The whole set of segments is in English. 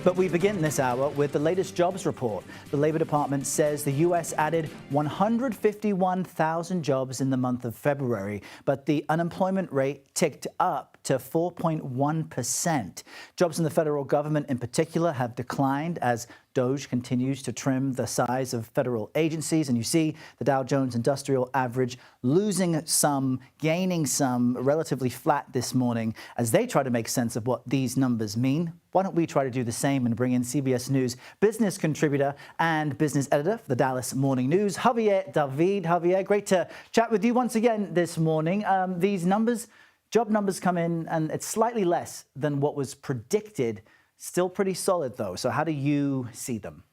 But we begin this hour with the latest jobs report. The Labor Department says the U.S. added 151,000 jobs in the month of February, but the unemployment rate ticked up to 4.1%. Jobs in the federal government in particular have declined as DOGE continues to trim the size of federal agencies. And you see the Dow Jones Industrial Average losing some, gaining some, relatively flat this morning as they try to make sense of what these numbers mean. Why don't we try to do the same and bring in CBS News business contributor and business editor for the Dallas Morning News, Javier David. Javier, great to chat with you once again this morning. These numbers, job numbers come in and it's slightly less than what was predicted. Still pretty solid, though. So how do you see them?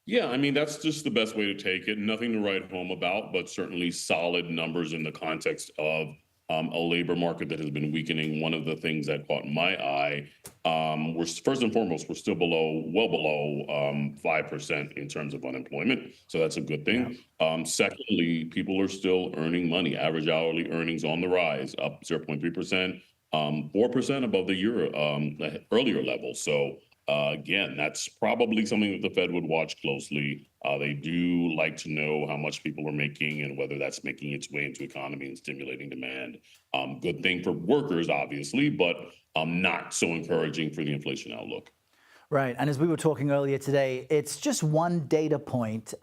Yeah, I mean, that's just the best way to take it. Nothing to write home about, but certainly solid numbers in the context of a labor market that has been weakening. One of the things that caught my eye, we're first and foremost, we're still well below 5% in terms of unemployment. So that's a good thing. Yeah. Secondly, people are still earning money. Average hourly earnings on the rise, up 0.3%. 4% above the year earlier level. So again, that's probably something that the Fed would watch closely. They do like to know how much people are making and whether that's making its way into economy and stimulating demand. Good thing for workers, obviously, but not so encouraging for the inflation outlook. Right. And as we were talking earlier today, it's just one data point.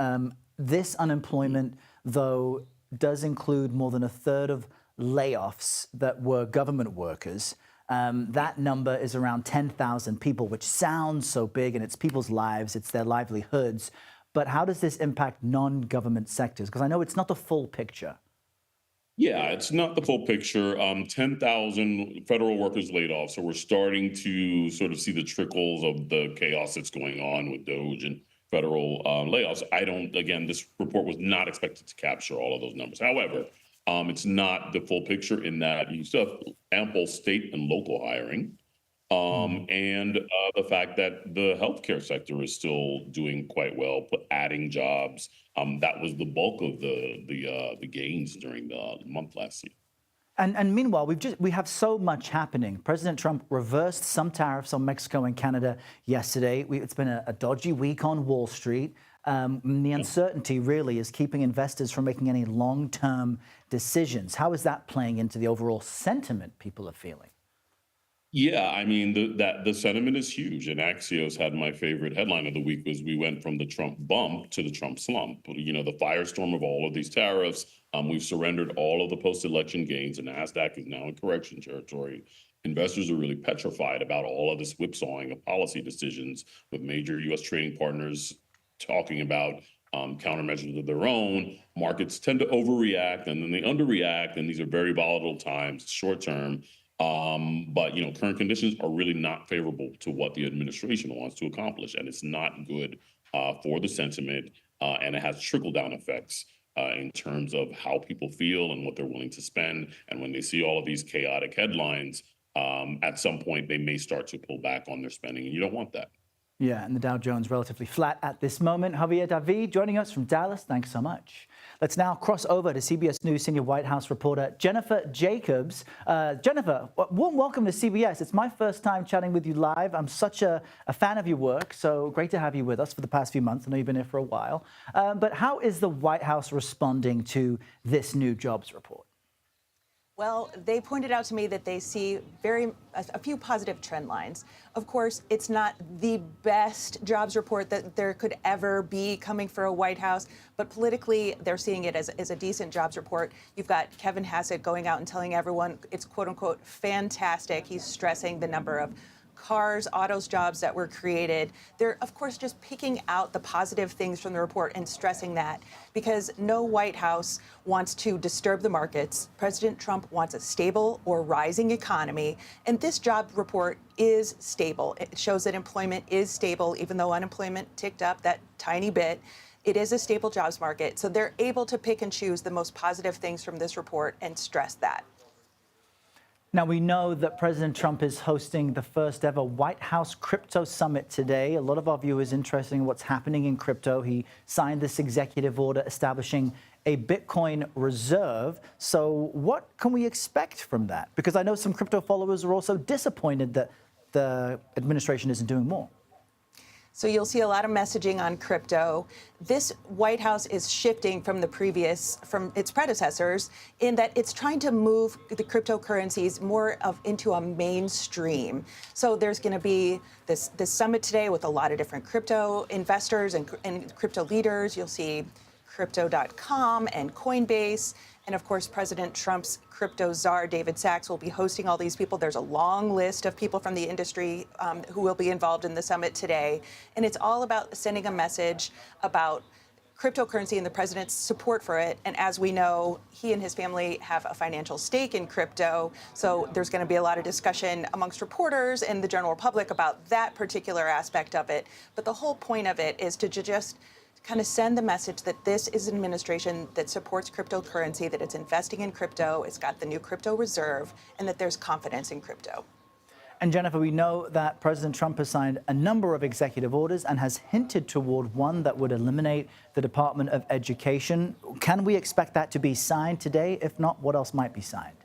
This unemployment, though, does include more than a third of layoffs that were government workers. That number is around 10,000 people, which sounds so big, and it's people's lives, it's their livelihoods. But how does this impact non-government sectors? Because I know it's not the full picture. Yeah, it's not the full picture. 10,000 federal workers laid off. So we're starting to sort of see the trickles of the chaos that's going on with DOGE and federal layoffs. Again, this report was not expected to capture all of those numbers. However, it's not the full picture in that you still have ample state and local hiring, and the fact that the healthcare sector is still doing quite well, but adding jobs. That was the bulk of the gains during the month last year. And meanwhile, we have so much happening. President Trump reversed some tariffs on Mexico and Canada yesterday. It's been a dodgy week on Wall Street. The uncertainty really is keeping investors from making any long-term decisions. How is that playing into the overall sentiment people are feeling? Yeah, I mean, the sentiment is huge. And Axios had my favorite headline of the week was we went from the Trump bump to the Trump slump. You know, the firestorm of all of these tariffs. We've surrendered all of the post-election gains, and NASDAQ is now in correction territory. Investors are really petrified about all of this whipsawing of policy decisions with major U.S. trading partners talking about countermeasures of their own. Markets tend to overreact and then they underreact, and these are very volatile times, short term. But current conditions are really not favorable to what the administration wants to accomplish, and it's not good for the sentiment, and it has trickle-down effects in terms of how people feel and what they're willing to spend. And when they see all of these chaotic headlines, at some point they may start to pull back on their spending, and you don't want that. Yeah, and the Dow Jones relatively flat at this moment. Javier David joining us from Dallas. Thanks so much. Let's now cross over to CBS News senior White House reporter Jennifer Jacobs. Jennifer, warm welcome to CBS. It's my first time chatting with you live. I'm such a fan of your work, so great to have you with us for the past few months. I know you've been here for a while. But how is the White House responding to this new jobs report? Well, they pointed out to me that they see a few positive trend lines. Of course, it's not the best jobs report that there could ever be coming for a White House, but politically, they're seeing it as a decent jobs report. You've got Kevin Hassett going out and telling everyone it's quote unquote fantastic. He's stressing the number of cars, autos, jobs that were created. They're, of course, just picking out the positive things from the report and stressing that because no White House wants to disturb the markets. President Trump wants a stable or rising economy, and this job report is stable. It shows that employment is stable, even though unemployment ticked up that tiny bit. It is a stable jobs market, so they're able to pick and choose the most positive things from this report and stress that. Now, we know that President Trump is hosting the first ever White House Crypto Summit today. A lot of our viewers interested in what's happening in crypto. He signed this executive order establishing a Bitcoin reserve. So what can we expect from that? Because I know some crypto followers are also disappointed that the administration isn't doing more. So you'll see a lot of messaging on crypto. This White House is shifting from its predecessors in that it's trying to move the cryptocurrencies into a mainstream. So there's going to be this summit today with a lot of different crypto investors and crypto leaders. You'll see Crypto.com and Coinbase. And of course, President Trump's crypto czar, David Sachs, will be hosting all these people. There's a long list of people from the industry who will be involved in the summit today. And it's all about sending a message about cryptocurrency and the president's support for it. And as we know, he and his family have a financial stake in crypto. So there's going to be a lot of discussion amongst reporters and the general public about that particular aspect of it. But the whole point of it is to just kind of send the message that this is an administration that supports cryptocurrency, that it's investing in crypto, it's got the new crypto reserve, and that there's confidence in crypto. And Jennifer, we know that President Trump has signed a number of executive orders and has hinted toward one that would eliminate the Department of Education. Can we expect that to be signed today? If not, what else might be signed?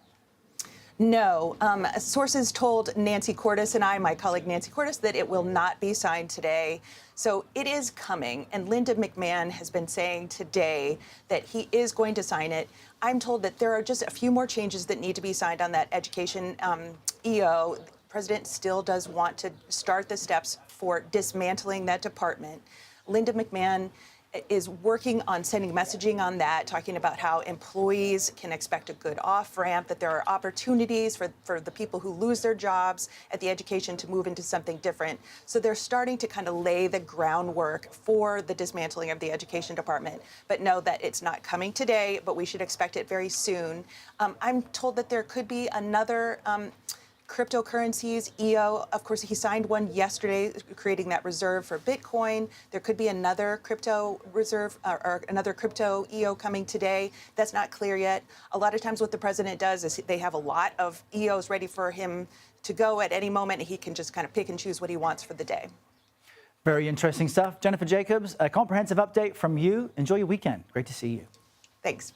No. Sources told Nancy Cordes and my colleague Nancy Cordes, that it will not be signed today. So it is coming. And Linda McMahon has been saying today that he is going to sign it. I'm told that there are just a few more changes that need to be signed on that education EO. The president still does want to start the steps for dismantling that department. Linda McMahon is working on sending messaging on that, talking about how employees can expect a good off-ramp, that there are opportunities for the people who lose their jobs at the education to move into something different. So they're starting to kind of lay the groundwork for the dismantling of the education department. But know that it's not coming today, but we should expect it very soon. I'm told that there could be another cryptocurrencies EO. Of course, he signed one yesterday, creating that reserve for Bitcoin. There could be another crypto reserve or another crypto EO coming today. That's not clear yet. A lot of times what the president does is they have a lot of EOs ready for him to go at any moment. He can just kind of pick and choose what he wants for the day. Very interesting stuff. Jennifer Jacobs, a comprehensive update from you. Enjoy your weekend. Great to see you. Thanks.